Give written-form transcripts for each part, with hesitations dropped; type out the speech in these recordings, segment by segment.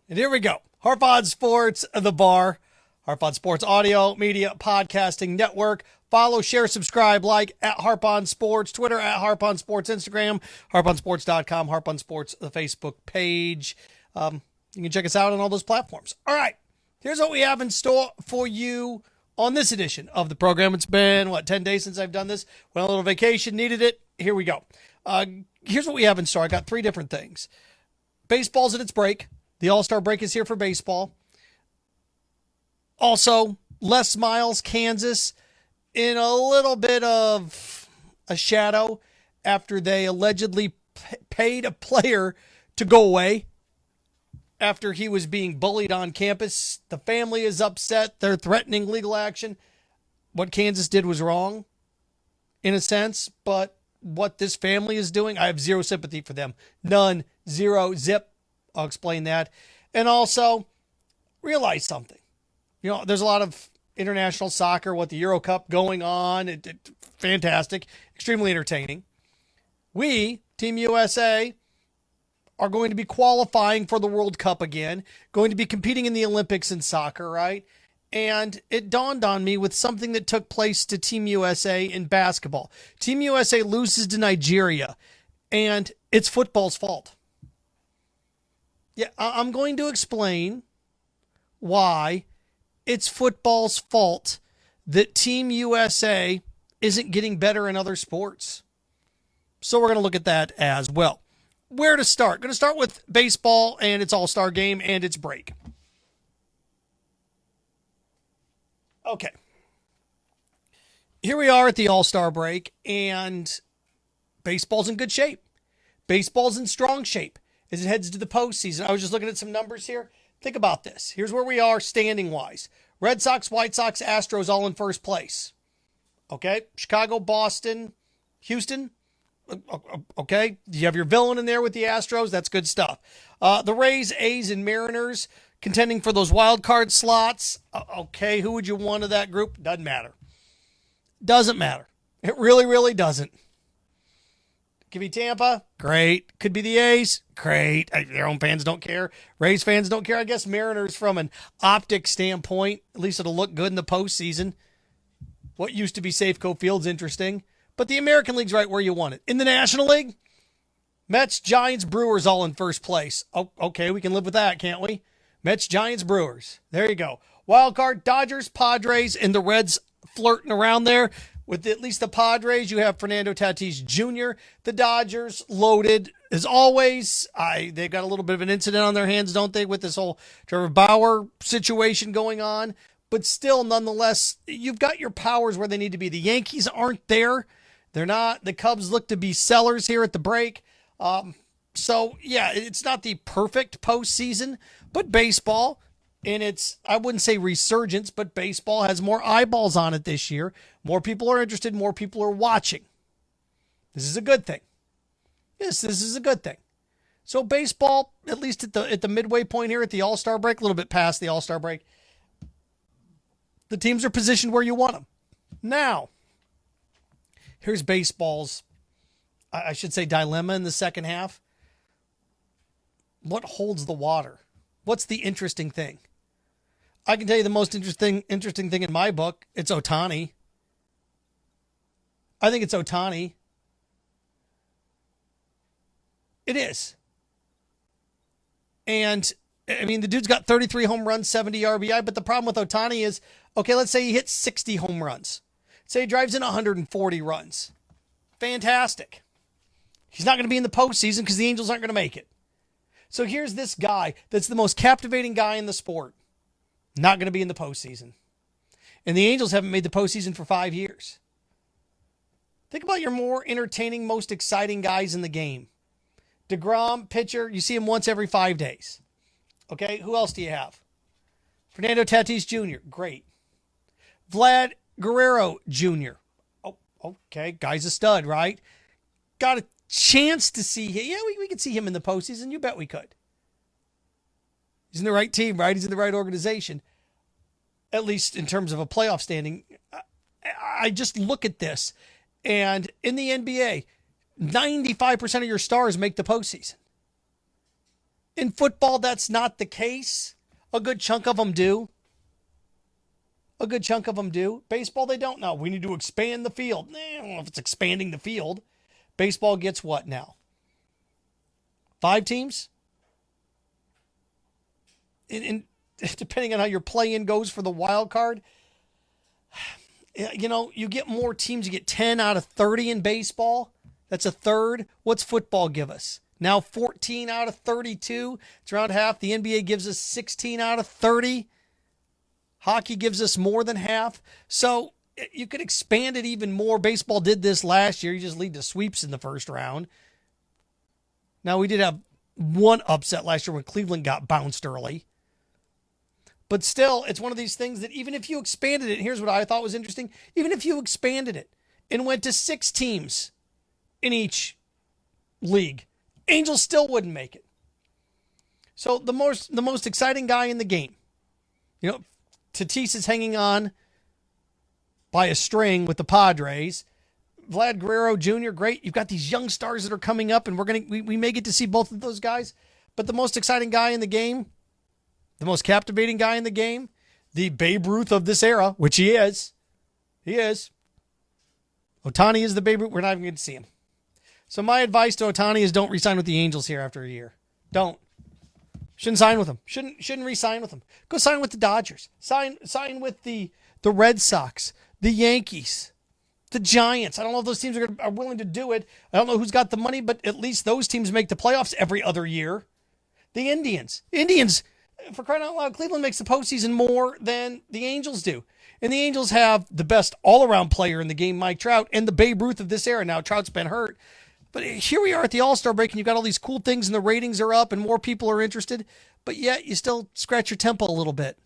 And here we go. Harp on Sports, the bar. Harp on Sports Audio, Media, Podcasting Network. Follow, share, subscribe, like at Harp on Sports, Twitter at Harp on Sports, Instagram, harponsports.com, Harp on Sports, the Facebook page. You can check us out on all those platforms. All right, here's what we have in store for you on this edition of the program. It's been, 10 days since I've done this. Went on a little vacation, needed it. Here we go. Here's what we have in store. I got three different things. Baseball's at its break. The All-Star break is here for baseball. Also, Les Miles, Kansas, in a little bit of a shadow after they allegedly paid a player to go away after he was being bullied on campus. The family is upset. They're threatening legal action. What Kansas did was wrong, in a sense, but what this family is doing, I have zero sympathy for them. None. Zero. Zip. I'll explain that. And also, realize something. You know, there's a lot of international soccer, the Euro Cup going on. Fantastic. Extremely entertaining. We, Team USA, are going to be qualifying for the World Cup again. Going to be competing in the Olympics in soccer, right? And it dawned on me with something that took place to Team USA in basketball. Team USA loses to Nigeria, and it's football's fault. Yeah, I'm going to explain why it's football's fault that Team USA isn't getting better in other sports. So we're going to look at that as well. Where to start? Going to start with baseball and its All-Star game and its break. Okay. Here we are at the All-Star break, and baseball's in good shape. Baseball's in strong shape as it heads to the postseason. I was just looking at some numbers here. Think about this. Here's where we are standing-wise. Red Sox, White Sox, Astros all in first place. Okay? Chicago, Boston, Houston. Okay? You have your villain in there with the Astros. That's good stuff. The Rays, A's, and Mariners contending for those wild card slots. Okay, who would you want of that group? Doesn't matter. Doesn't matter. It really, really doesn't. Could be Tampa. Great. Could be the A's. Great. Their own fans don't care. Rays fans don't care. I guess Mariners from an optic standpoint, at least it'll look good in the postseason. What used to be Safeco Field's interesting. But the American League's right where you want it. In the National League, Mets, Giants, Brewers all in first place. Oh, okay, we can live with that, can't we? Mets, Giants, Brewers. There you go. Wild card, Dodgers, Padres, and the Reds flirting around there. With at least the Padres, you have Fernando Tatis Jr. The Dodgers loaded as always. They've got a little bit of an incident on their hands, don't they, with this whole Trevor Bauer situation going on. But still, nonetheless, you've got your powers where they need to be. The Yankees aren't there. They're not. The Cubs look to be sellers here at the break. So, yeah, it's not the perfect postseason, but baseball, in its, I wouldn't say resurgence, but baseball has more eyeballs on it this year. More people are interested. More people are watching. This is a good thing. Yes, this is a good thing. So baseball, at least at the midway point here at the All-Star break, a little bit past the All-Star break, the teams are positioned where you want them. Now, here's baseball's, I should say, dilemma in the second half. What holds the water? What's the interesting thing? I can tell you the most interesting thing in my book. It's Ohtani. I think it's Ohtani. It is. And, I mean, the dude's got 33 home runs, 70 RBI, but the problem with Ohtani is, okay, let's say he hits 60 home runs. Say he drives in 140 runs. Fantastic. He's not going to be in the postseason because the Angels aren't going to make it. So here's this guy that's the most captivating guy in the sport. Not going to be in the postseason. And the Angels haven't made the postseason for 5 years. Think about your more entertaining, most exciting guys in the game. DeGrom, pitcher, you see him once every 5 days. Okay, who else do you have? Fernando Tatis Jr., great. Vlad Guerrero Jr., oh, okay, guy's a stud, right? Got a chance to see him. Yeah, we could see him in the postseason. You bet we could. He's in the right team, right? He's in the right organization. At least in terms of a playoff standing. I just look at this. And in the NBA, 95% of your stars make the postseason. In football, that's not the case. A good chunk of them do. A good chunk of them do. Baseball, they don't know. We need to expand the field. I don't know if it's expanding the field. Baseball gets what now? 5 teams? And depending on how your play-in goes for the wild card, you know, you get more teams. You get 10 out of 30 in baseball. That's a third. What's football give us? Now 14 out of 32. It's around half. The NBA gives us 16 out of 30. Hockey gives us more than half. So you could expand it even more. Baseball did this last year. You just lead to sweeps in the first round. Now, we did have one upset last year when Cleveland got bounced early. But still, it's one of these things that even if you expanded it, here's what I thought was interesting. Even if you expanded it and went to 6 teams in each league, Angels still wouldn't make it. So the most exciting guy in the game, you know, Tatis is hanging on by a string with the Padres. Vlad Guerrero Jr., great. You've got these young stars that are coming up, and we may get to see both of those guys. But the most exciting guy in the game, the most captivating guy in the game, the Babe Ruth of this era, which he is. Ohtani is the Babe Ruth. We're not even going to see him. So my advice to Ohtani is don't re-sign with the Angels here after a year. Don't. Shouldn't sign with them. Shouldn't re-sign with them. Go sign with the Dodgers. Sign with the Red Sox, the Yankees, the Giants. I don't know if those teams are willing to do it. I don't know who's got the money, but at least those teams make the playoffs every other year. The Indians, for crying out loud, Cleveland makes the postseason more than the Angels do. And the Angels have the best all-around player in the game, Mike Trout, and the Babe Ruth of this era. Now, Trout's been hurt. But here we are at the All-Star break, and you've got all these cool things, and the ratings are up, and more people are interested. But yet, you still scratch your temple a little bit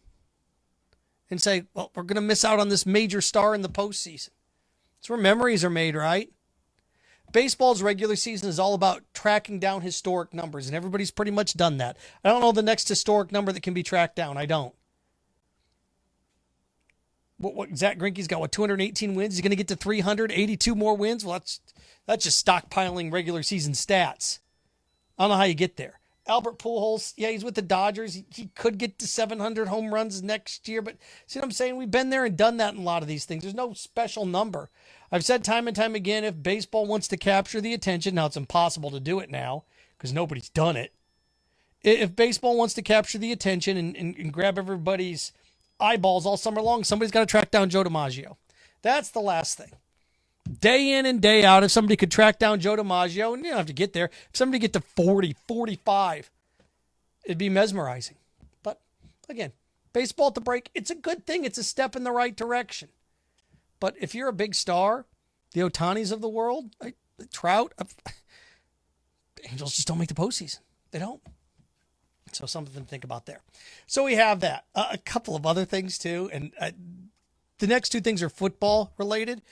and say, well, we're going to miss out on this major star in the postseason. It's where memories are made, right? Baseball's regular season is all about tracking down historic numbers, and everybody's pretty much done that. I don't know the next historic number that can be tracked down. I don't. What Zach Greinke's got, 218 wins? He's going to get to 382 more wins? Well, that's just stockpiling regular season stats. I don't know how you get there. Albert Pujols, yeah, he's with the Dodgers. He could get to 700 home runs next year, but see what I'm saying? We've been there and done that in a lot of these things. There's no special number. I've said time and time again, if baseball wants to capture the attention, now it's impossible to do it now because nobody's done it. If baseball wants to capture the attention and grab everybody's eyeballs all summer long, somebody's got to track down Joe DiMaggio. That's the last thing. Day in and day out, if somebody could track down Joe DiMaggio, and you don't have to get there, if somebody get to 40, 45, it'd be mesmerizing. But again, baseball at the break, it's a good thing. It's a step in the right direction. But if you're a big star, the Ohtanis of the world, the Trout, the Angels just don't make the postseason. They don't. So something to think about there. So we have that. A couple of other things too. And the next 2 things are football related.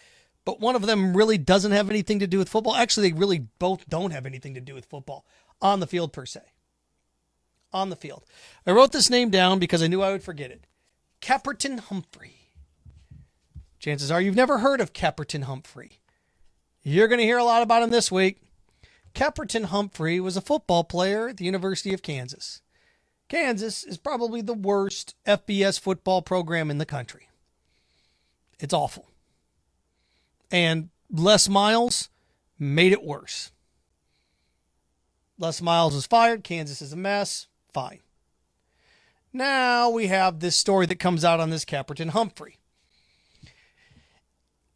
But one of them really doesn't have anything to do with football. Actually, they really both don't have anything to do with football on the field per se. On the field. I wrote this name down because I knew I would forget it. Caperton Humphrey. Chances are you've never heard of Caperton Humphrey. You're going to hear a lot about him this week. Caperton Humphrey was a football player at the University of Kansas. Kansas is probably the worst FBS football program in the country. It's awful. And Les Miles made it worse. Les Miles was fired. Kansas is a mess. Fine. Now we have this story that comes out on this Caperton Humphrey.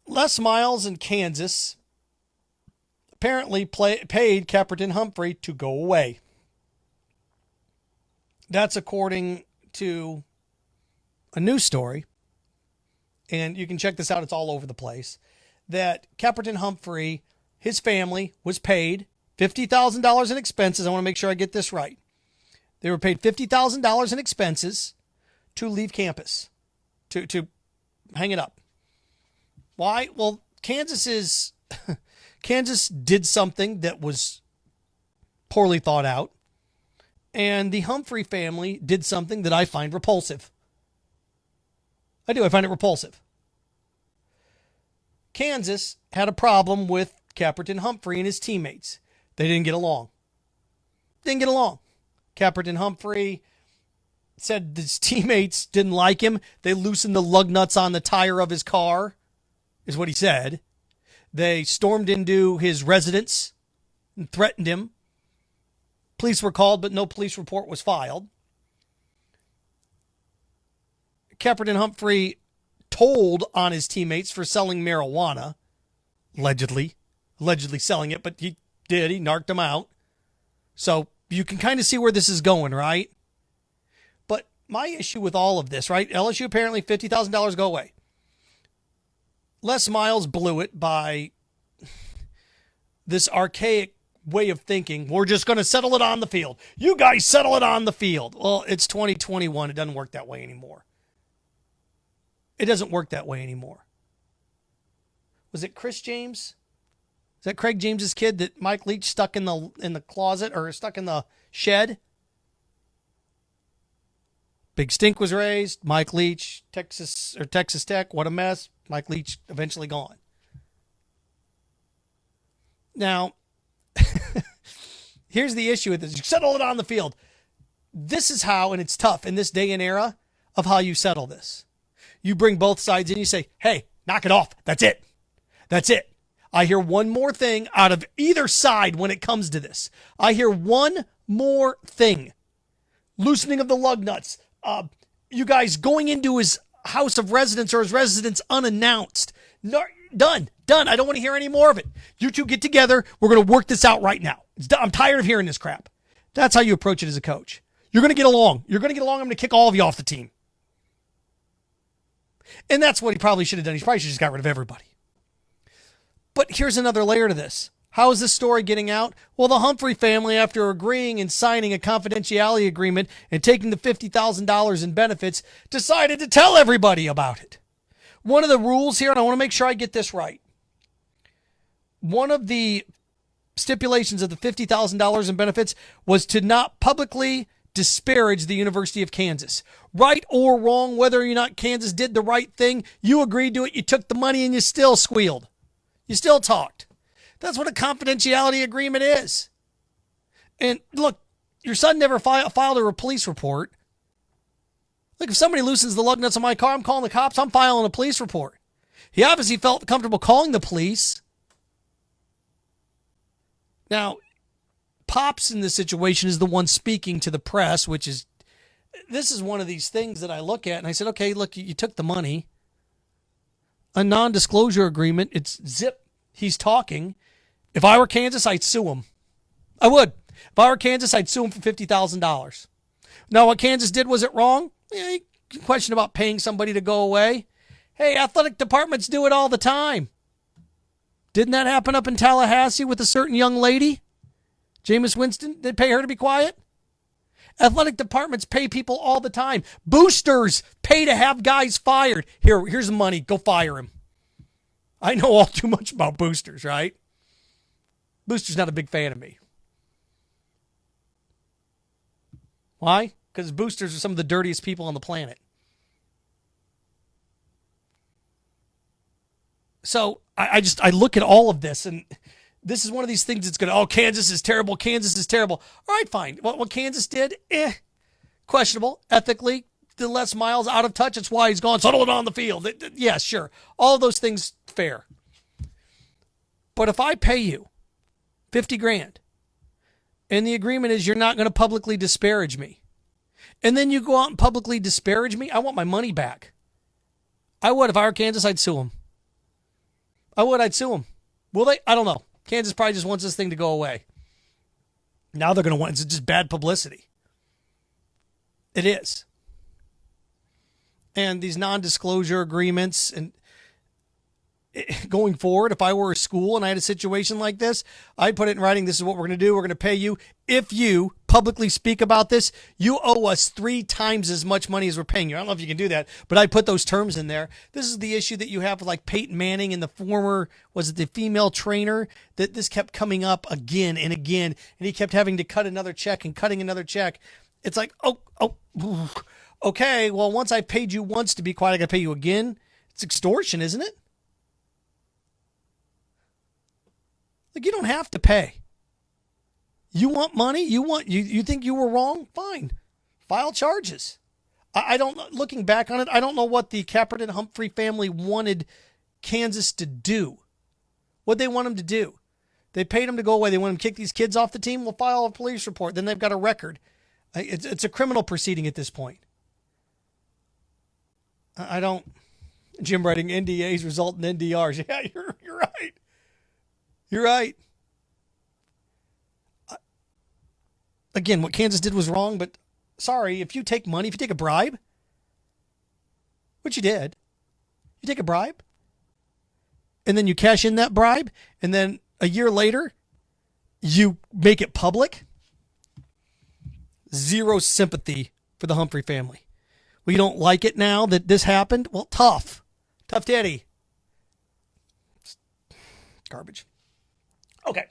Les Miles in Kansas apparently paid Caperton Humphrey to go away. That's according to a news story. And you can check this out. It's all over the place. That Caperton Humphrey, his family, was paid $50,000 in expenses. I want to make sure I get this right. They were paid $50,000 in expenses to leave campus, to hang it up. Why? Well, Kansas did something that was poorly thought out, and the Humphrey family did something that I find repulsive. I do. I find it repulsive. Kansas had a problem with Caperton Humphrey and his teammates. They didn't get along. Kaepernick and Humphrey said his teammates didn't like him. They loosened the lug nuts on the tire of his car, is what he said. They stormed into his residence and threatened him. Police were called, but no police report was filed. Kaepernick and Humphrey told on his teammates for selling marijuana, allegedly selling it, but he did. He narked them out. So you can kind of see where this is going, right? But my issue with all of this, right? LSU apparently $50,000 go away. Les Miles blew it by this archaic way of thinking. We're just going to settle it on the field. You guys settle it on the field. Well, it's 2021. It doesn't work that way anymore. It doesn't work that way anymore. Was it Chris James? Is that Craig James's kid that Mike Leach stuck in the closet or stuck in the shed? Big stink was raised. Mike Leach, Texas Tech, what a mess. Mike Leach eventually gone. Now, here's the issue with this. You settle it on the field. This is how, and it's tough in this day and era of how you settle this. You bring both sides in. You say, hey, knock it off. That's it. That's it. I hear one more thing out of either side when it comes to this. I hear one more thing. Loosening of the lug nuts. You guys going into his house of residence or his residence unannounced. No, done. I don't want to hear any more of it. You two get together. We're going to work this out right now. I'm tired of hearing this crap. That's how you approach it as a coach. You're going to get along. I'm going to kick all of you off the team. And that's what he probably should have done. He probably should have just got rid of everybody. But here's another layer to this. How is this story getting out? Well, the Humphrey family, after agreeing and signing a confidentiality agreement and taking the $50,000 in benefits, decided to tell everybody about it. One of the rules here, and I want to make sure I get this right. One of the stipulations of the $50,000 in benefits was to not publicly disparage the University of Kansas. Right or wrong, whether or not Kansas did the right thing, you agreed to it, you took the money, and you still squealed. You still talked. That's what a confidentiality agreement is. And look, your son never filed a police report. Look, if somebody loosens the lug nuts on my car, I'm calling the cops. I'm filing a police report. He obviously felt comfortable calling the police. Now, Pops in this situation is the one speaking to the press, this is one of these things that I look at and I said, okay, look, you took the money. A non-disclosure agreement, it's zip. He's talking. If I were Kansas, I'd sue him. I would. If I were Kansas, I'd sue him for $50,000. Now, what Kansas did, was it wrong? Yeah, you can question about paying somebody to go away. Hey, athletic departments do it all the time. Didn't that happen up in Tallahassee with a certain young lady? Jameis Winston, they pay her to be quiet? Athletic departments pay people all the time. Boosters pay to have guys fired. Here's the money. Go fire him. I know all too much about boosters, right? Boosters not a big fan of me. Why? Because boosters are some of the dirtiest people on the planet. So I look at all of this, and this is one of these things that's going to, Kansas is terrible. Kansas is terrible. All right, fine. What Kansas did, questionable. Ethically, the Les Miles out of touch. That's why he's gone. Settle it on the field. Yeah, sure. All of those things, fair. But if I pay you $50,000 and the agreement is you're not going to publicly disparage me, and then you go out and publicly disparage me, I want my money back. I would. If I were Kansas, I'd sue him. I'd sue him. Will they? I don't know. Kansas probably just wants this thing to go away. Now they're going to want, it's just bad publicity. It is. And these non-disclosure agreements, and going forward, if I were a school and I had a situation like this, I'd put it in writing. This is what we're going to do. We're going to pay you. If you publicly speak about this, you owe us 3 times as much money as we're paying you. I don't know if you can do that, but I put those terms in there. This is the issue that you have with like Peyton Manning and the former, was it the female trainer, that this kept coming up again and again, and he kept having to cut another check and cutting another check. It's like, okay, well, once I paid you once to be quiet, I got to pay you again. It's extortion, isn't it? Like, you don't have to pay. You want money? You think you were wrong? Fine. File charges. I don't, looking back on it, I don't know what the Kaepernick Humphrey family wanted Kansas to do. What they want them to do. They paid them to go away. They want them to kick these kids off the team. We'll file a police report. Then they've got a record. It's a criminal proceeding at this point. I don't. Jim writing NDAs result in NDRs. Yeah, you're right. You're right. Again, what Kansas did was wrong, but sorry, if you take money, if you take a bribe, which you did, you take a bribe, and then you cash in that bribe, and then a year later, you make it public. Zero sympathy for the Humphrey family. We don't like it now that this happened. Well, tough. Tough daddy. Garbage. Okay.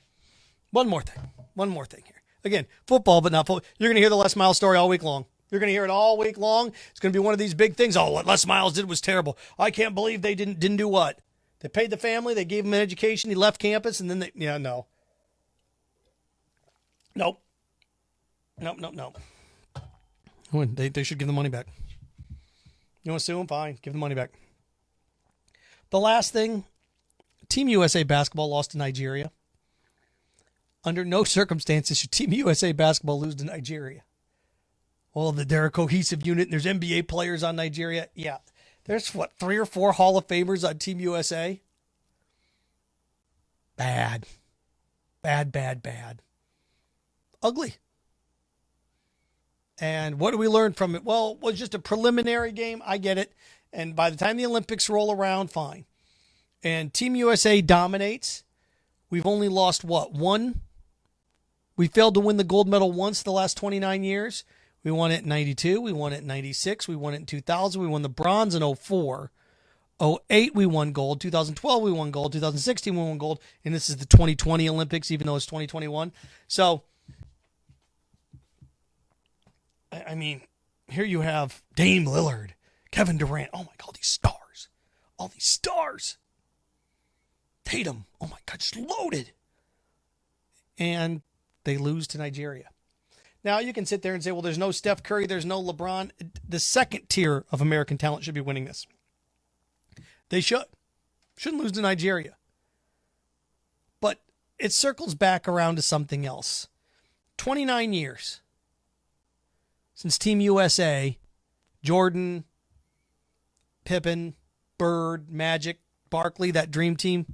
One more thing here. Again, football, but not football. You're going to hear the Les Miles story all week long. You're going to hear it all week long. It's going to be one of these big things. Oh, what Les Miles did was terrible. I can't believe they didn't do what? They paid the family. They gave him an education. He left campus, and then no. Nope. They should give the money back. You want to sue them? Fine. Give the money back. The last thing, Team USA basketball lost to Nigeria. Under no circumstances should Team USA basketball lose to Nigeria. Well, they're a cohesive unit. And there's NBA players on Nigeria. Yeah. There's 3 or 4 Hall of Famers on Team USA. Bad. Ugly. And what do we learn from it? Well, it was just a preliminary game. I get it. And by the time the Olympics roll around, fine. And Team USA dominates. We've only lost, one? We failed to win the gold medal once the last 29 years. We won it in 92. We won it in 96. We won it in 2000. We won the bronze in 04. 08, we won gold. 2012, we won gold. 2016, we won gold. And this is the 2020 Olympics, even though it's 2021. So, I mean, here you have Dame Lillard, Kevin Durant. Oh, my God, these stars. All these stars. Tatum. Oh, my God, just loaded. And they lose to Nigeria. Now, you can sit there and say, well, there's no Steph Curry, there's no LeBron. The second tier of American talent should be winning this. They shouldn't lose to Nigeria. But it circles back around to something else. 29 years since Team USA, Jordan, Pippen, Bird, Magic, Barkley, that dream team,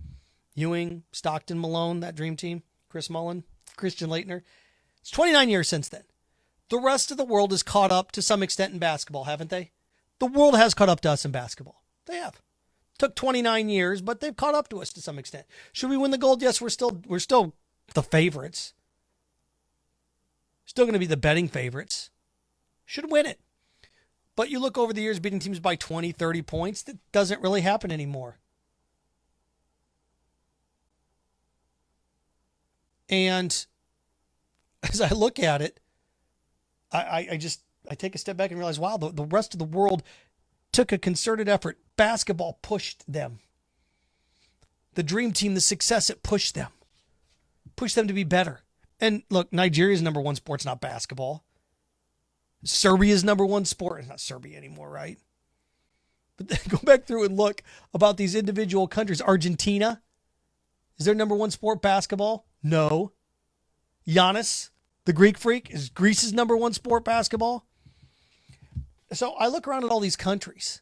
Ewing, Stockton, Malone, that dream team, Chris Mullin, Christian Laettner. It's 29 years since then. The rest of the world has caught up to some extent in basketball, haven't they? The world has caught up to us in basketball. They have. Took 29 years, but they've caught up to us to some extent. Should we win the gold? Yes, we're still the favorites. Still going to be the betting favorites. Should win it. But you look over the years beating teams by 20, 30 points, that doesn't really happen anymore. And as I look at it, I take a step back and realize, wow, the rest of the world took a concerted effort. Basketball pushed them. The dream team, the success, it pushed them to be better. And look, Nigeria's number one sport's not basketball. Serbia's number one sport is not Serbia anymore, right? But then go back through and look about these individual countries. Argentina, is their number one sport basketball? No. Giannis, the Greek freak, is Greece's number one sport basketball? So I look around at all these countries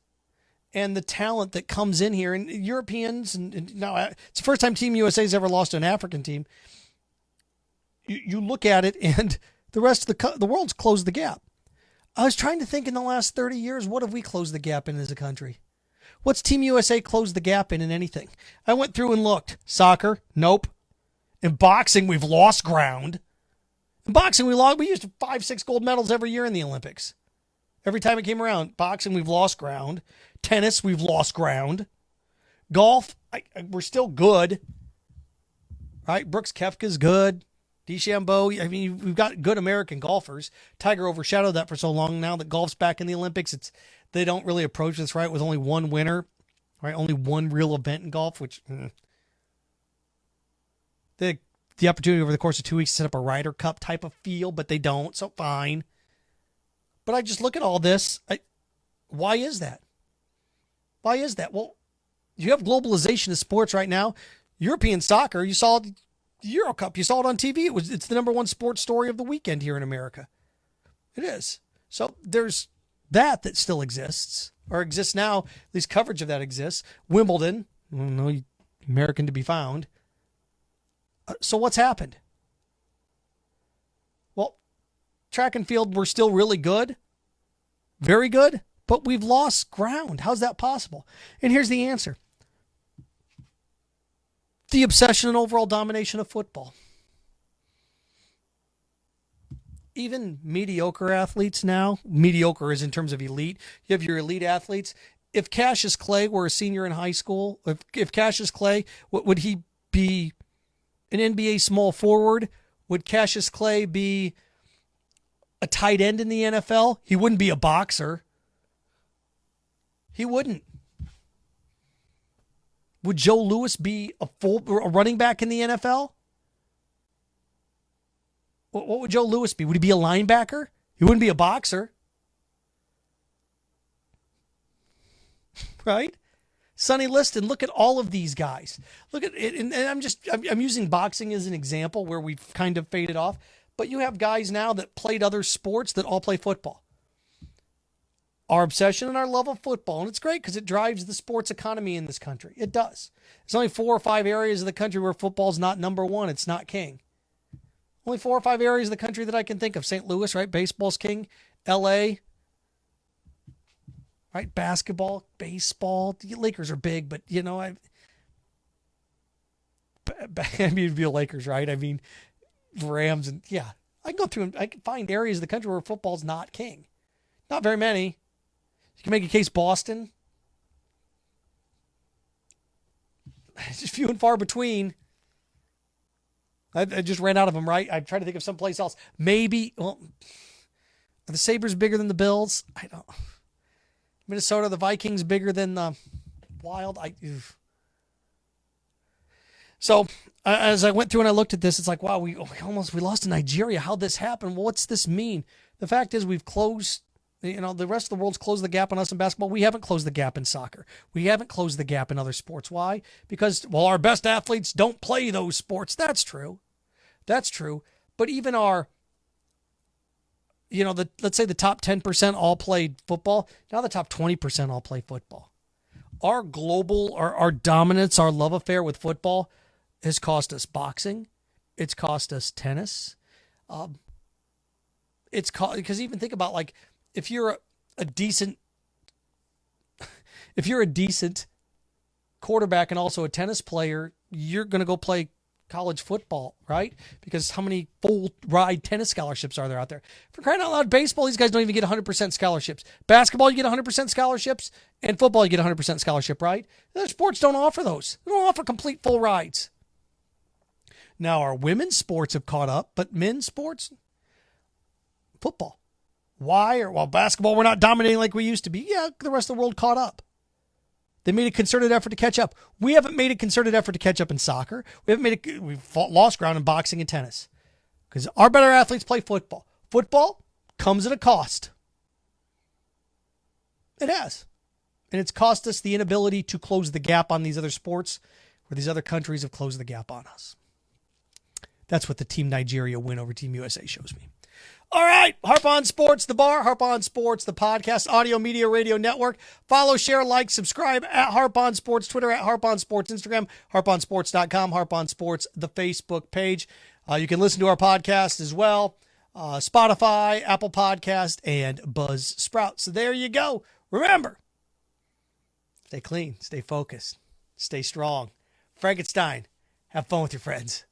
and the talent that comes in here, and Europeans, and now it's the first time Team USA's ever lost to an African team. You look at it, and the rest of the world's closed the gap. I was trying to think in the last 30 years, what have we closed the gap in as a country? What's Team USA closed the gap in anything? I went through and looked. Soccer? Nope. In boxing, we've lost ground. In boxing, we used 5-6 gold medals every year in the Olympics. Every time it came around. Boxing, we've lost ground. Tennis, we've lost ground. Golf, we're still good. Right? Brooks Koepka's good. DeChambeau, I mean, we've got good American golfers. Tiger overshadowed that for so long now that golf's back in the Olympics. They don't really approach this right with only one winner, right? Only one real event in golf, which the opportunity over the course of 2 weeks to set up a Ryder Cup type of feel, but they don't, so fine. But I just look at all this. Why is that? Why is that? Well, you have globalization of sports right now. European soccer, you saw the Euro Cup. You saw it on TV. It's the number one sports story of the weekend here in America. It is. So there's that still exists, or exists now. At least coverage of that exists. Wimbledon, no American to be found. So what's happened? Well, track and field, we're still really good. Very good. But we've lost ground. How's that possible? And here's the answer. The obsession and overall domination of football. Even mediocre athletes now, mediocre is in terms of elite. You have your elite athletes. If Cassius Clay were a senior in high school, if Cassius Clay, would he be an NBA small forward? Would Cassius Clay be a tight end in the NFL? He wouldn't be a boxer. He wouldn't. Would Joe Louis be a running back in the NFL? What would Joe Louis be? Would he be a linebacker? He wouldn't be a boxer. Right? Sonny Liston, look at all of these guys. Look at it, and I'm using boxing as an example where we've kind of faded off, but you have guys now that played other sports that all play football. Our obsession and our love of football, and it's great because it drives the sports economy in this country. It does. There's only 4 or 5 areas of the country where football's not number one. It's not king. Only 4 or 5 areas of the country that I can think of. St. Louis, right? Baseball's king. L.A., right? Basketball, baseball. The Lakers are big, but, I mean, it'd be Lakers, right? I mean, Rams, and yeah. I can go through and I can find areas of the country where football's not king. Not very many. You can make a case Boston. It's just few and far between. I just ran out of them, right? I'm trying to think of someplace else. Maybe, are the Sabres bigger than the Bills? I don't. Minnesota, the Vikings bigger than the Wild? So as I went through and I looked at this, it's like, wow, we lost to Nigeria. How'd this happen? Well, what's this mean? The fact is we've closed, the rest of the world's closed the gap on us in basketball. We haven't closed the gap in soccer. We haven't closed the gap in other sports. Why? Because, our best athletes don't play those sports. That's true. That's true. But even our, let's say the top 10% all played football. Now the top 20% all play football. Our global, our dominance, our love affair with football has cost us boxing. It's cost us tennis. Because even think about, like, if you're a decent quarterback and also a tennis player, you're going to go play college football, right? Because how many full ride tennis scholarships are there out there? For crying out loud, baseball, these guys don't even get 100% scholarships. Basketball, you get 100% scholarships, and football, you get 100% scholarship, right? Other sports don't offer those. They don't offer complete full rides. Now, our women's sports have caught up, but men's sports, football. Why? Well, basketball, we're not dominating like we used to be. Yeah, the rest of the world caught up. They made a concerted effort to catch up. We haven't made a concerted effort to catch up in soccer. We've lost ground in boxing and tennis because our better athletes play football. Football comes at a cost. It has. And it's cost us the inability to close the gap on these other sports where these other countries have closed the gap on us. That's what the Team Nigeria win over Team USA shows me. All right, Harp on Sports, the bar, Harp on Sports, the podcast, audio, media, radio network. Follow, share, like, subscribe at Harp on Sports, Twitter at Harp on Sports, Instagram, harponsports.com, Harp on Sports, the Facebook page. You can listen to our podcast as well, Spotify, Apple Podcast, and Buzzsprout. So there you go. Remember, stay clean, stay focused, stay strong. Frankenstein, have fun with your friends.